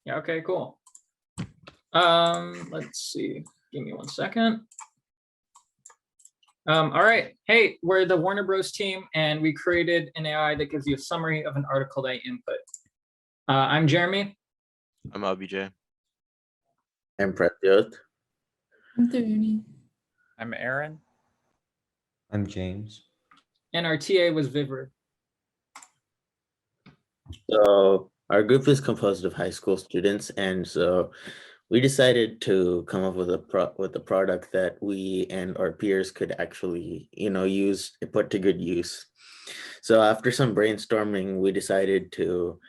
Yeah, okay, cool. Let's see. Give me 1 second. All right. Hey, we're the Warner Bros. Team, and we created an AI that gives you a summary of an article that you input. I'm Jeremy. I'm Abhijay. I'm Pradyoth. I'm Tharune. I'm Aaron. I'm James. And our TA was Vivrd. So our group is composed of high school students, and so we decided to come up with a product that we and our peers could actually, use, put to good use. So after some brainstorming, we decided to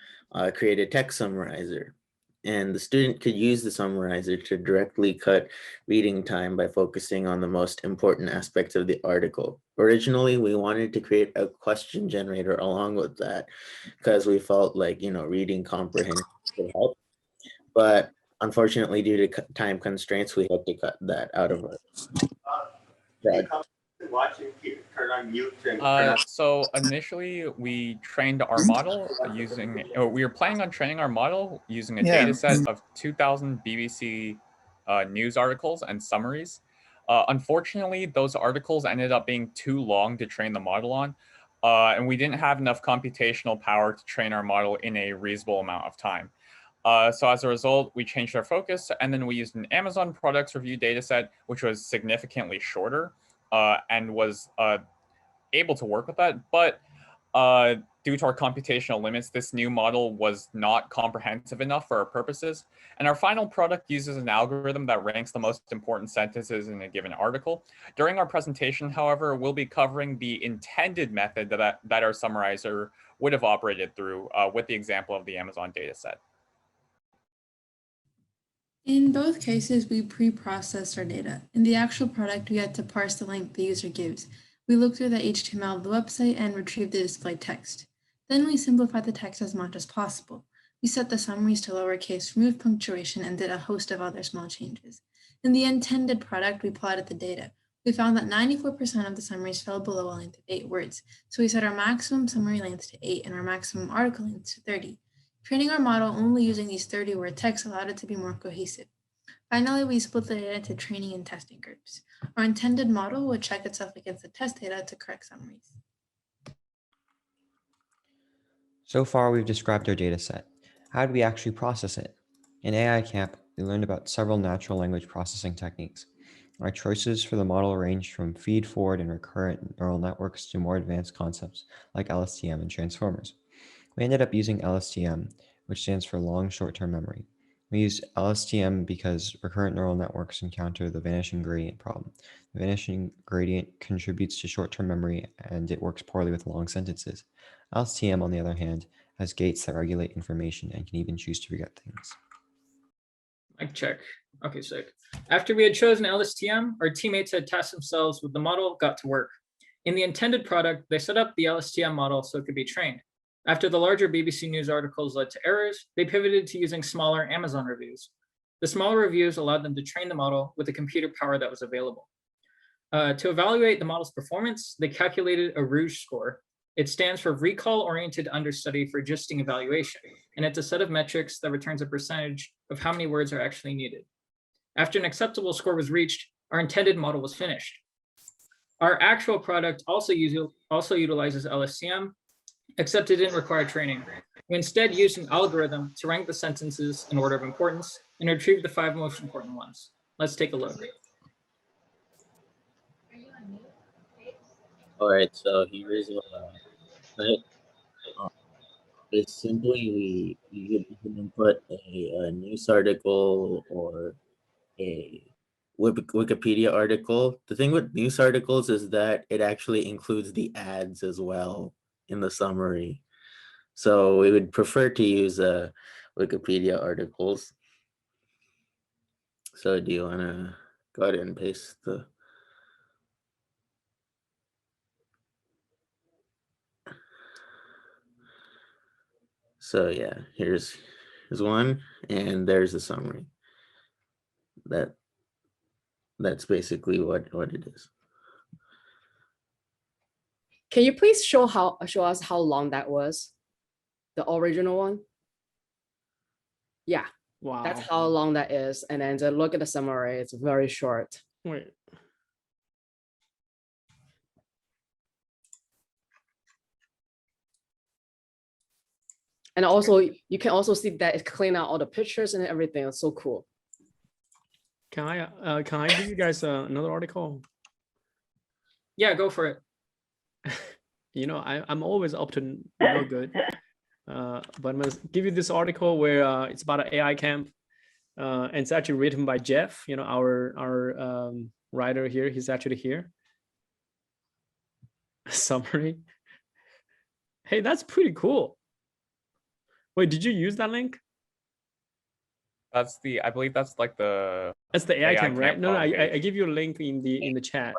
create a text summarizer. And the student could use the summarizer to directly cut reading time by focusing on the most important aspects of the article. Originally, we wanted to create a question generator along with that because we felt like, reading comprehension could help. But unfortunately, due to time constraints, we had to cut that out of our project. Turn on mute. So initially we trained our model using, we were planning on training our model using a data set of 2000 BBC news articles and summaries. Unfortunately, those articles ended up being too long to train the model on, and we didn't have enough computational power to train our model in a reasonable amount of time. So as a result, we changed our focus, and then we used an Amazon products review dataset, which was significantly shorter and was able to work with that. But due to our computational limits, this new model was not comprehensive enough for our purposes. And our final product uses an algorithm that ranks the most important sentences in a given article. During our presentation, however, we'll be covering the intended method that our summarizer would have operated through with the example of the Amazon dataset. In both cases, we pre-processed our data. In the actual product, we had to parse the length the user gives. We looked through the HTML of the website and retrieved the displayed text. Then we simplified the text as much as possible. We set the summaries to lowercase, removed punctuation, and did a host of other small changes. In the intended product, we plotted the data. We found that 94% of the summaries fell below a length of 8 words. So we set our maximum summary length to 8 and our maximum article length to 30. Training our model only using these 30-word texts allowed it to be more cohesive. Finally, we split the data into training and testing groups. Our intended model would check itself against the test data to correct summaries. So far, we've described our data set. How do we actually process it? In AI Camp, we learned about several natural language processing techniques. Our choices for the model ranged from feed-forward and recurrent neural networks to more advanced concepts like LSTM and transformers. We ended up using LSTM, which stands for long short-term memory. We used LSTM because recurrent neural networks encounter the vanishing gradient problem. The vanishing gradient contributes to short-term memory, and it works poorly with long sentences. LSTM, on the other hand, has gates that regulate information and can even choose to forget things. Mic check. Okay, sick. After we had chosen LSTM, our teammates had tasked themselves with the model, got to work. In the intended product, they set up the LSTM model so it could be trained. After the larger BBC News articles led to errors, they pivoted to using smaller Amazon reviews. The smaller reviews allowed them to train the model with the computer power that was available. To evaluate the model's performance, they calculated a Rouge score. It stands for Recall-Oriented Understudy for Gisting Evaluation, and it's a set of metrics that returns a percentage of how many words are actually needed. After an acceptable score was reached, our intended model was finished. Our actual product also utilizes LSTM, except it didn't require training. We instead used an algorithm to rank the sentences in order of importance and retrieve the 5 most important ones. Let's take a look. All right, so here is it's simply you can input a news article or a Wikipedia article. The thing with news articles is that it actually includes the ads as well in the summary. So we would prefer to use Wikipedia articles. So do you want to go ahead and paste the... So yeah, here's one, and there's the summary. That's basically what it is. Can you please show us how long that was? The original one? Yeah, Wow. That's how long that is. And then the look at the summary, it's very short. Wait. And also, you can also see that it clean out all the pictures and everything. It's so cool. Can I give you guys another article? Yeah, go for it. You know, I'm always up to no good. But I'm gonna give you this article where it's about an AI camp. And it's actually written by Jeff, you know, our writer here. He's actually here. Summary. Hey, that's pretty cool. Wait, did you use that link? That's I believe that's like the. That's the AI camp, right? camp No, I page. give you a link in the chat.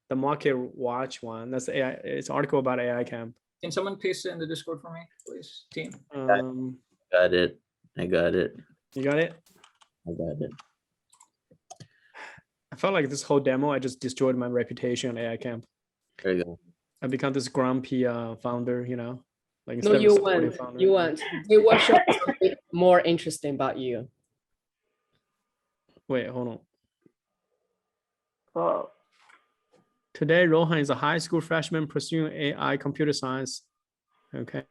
The market watch one. That's the AI. It's an article about AI camp. Can someone paste it in the Discord for me, please, team? Got it. I got it. You got it? I got it. I felt like this whole demo, I just destroyed my reputation on AI camp. There you go. I become this grumpy founder, you know. Like No, instead of you supporting won't. founder. You won't. They will show something more interesting about you. Wait, hold on. Whoa. Today, Rohan is a high school freshman pursuing AI computer science. Okay.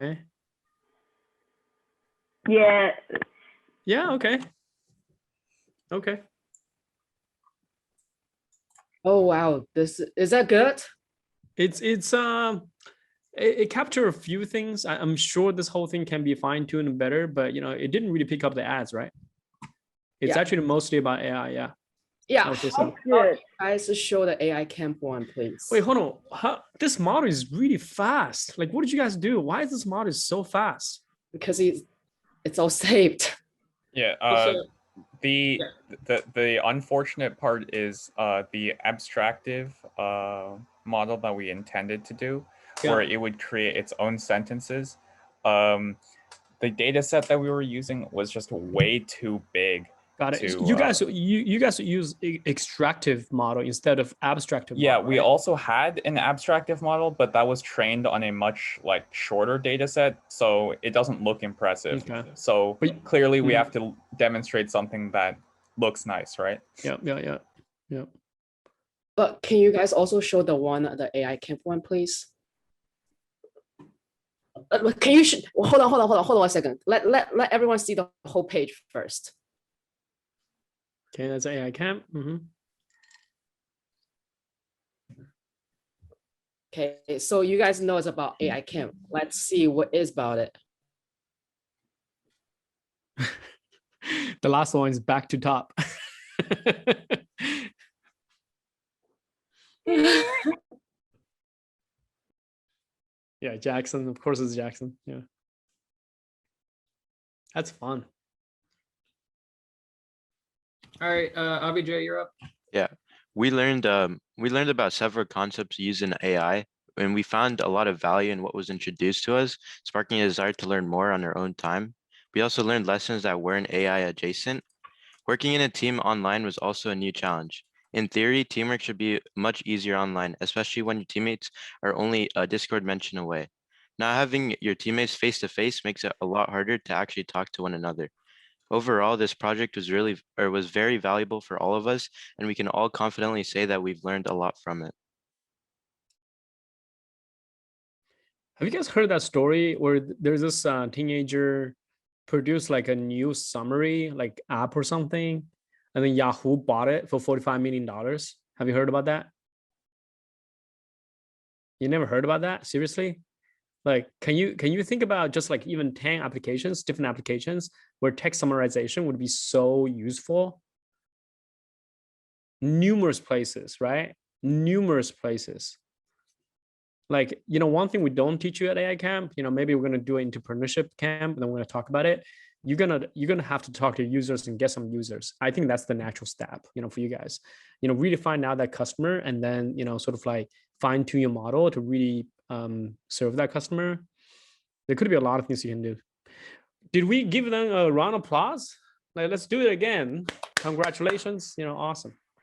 Yeah. Yeah, okay. Okay. Oh, wow. This is that good? It captured a few things. I'm sure this whole thing can be fine-tuned and better, but you know, it didn't really pick up the ads, right? It's Yeah. actually mostly about AI, yeah. Yeah. Okay, How so Good. guys show the AI camp one, please. wait, hold on. This model is really fast. Like, what did you guys do? Why is this model so fast? Because it's all saved. Yeah. Also, The unfortunate part is the abstractive model that we intended to do, where it would create its own sentences. The data set that we were using was just way too big. Got it. To, you guys use extractive model instead of abstractive yeah, model, we right? also had an abstractive model, but that was trained on a much shorter data set, so it doesn't look impressive. Okay. So But- clearly we have to demonstrate something that looks nice, right? Yeah. But can you guys also show the AI camp one, please? Can you hold on 1 second. Let everyone see the whole page first. Okay, that's AI camp. Okay, so you guys know it's about AI camp. Let's see what is about it. The last one is back to top. Yeah, Jackson. Of course, it's Jackson. Yeah, that's fun. all right, Abhijay, you're up. Yeah, we learned about several concepts used in AI, and we found a lot of value in what was introduced to us, sparking a desire to learn more on our own time. We also learned lessons that weren't AI adjacent. Working in a team online was also a new challenge. In theory, teamwork should be much easier online, especially when your teammates are only a Discord mention away. Now having your teammates face to face makes it a lot harder to actually talk to one another. Overall, this project was very valuable for all of us, and we can all confidently say that we've learned a lot from it. Have you guys heard that story where there's this teenager produced like a new summary, like app or something, and then Yahoo bought it for $45 million? Have you heard about that? You never heard about that? Seriously? Like, can you think about just like even 10 applications, different applications where text summarization would be so useful? Numerous places, right? Numerous places. Like, you know, one thing we don't teach you at AI camp, you know, maybe we're going to do an entrepreneurship camp and then we're going to talk about it. You're gonna have to talk to users and get some users. I think that's the natural step, you know, for you guys, you know, really find out that customer and then, you know, sort of like fine tune your model to really serve that customer. There could be a lot of things you can do. Did we give them a round of applause? Like, let's do it again. Congratulations, you know, awesome.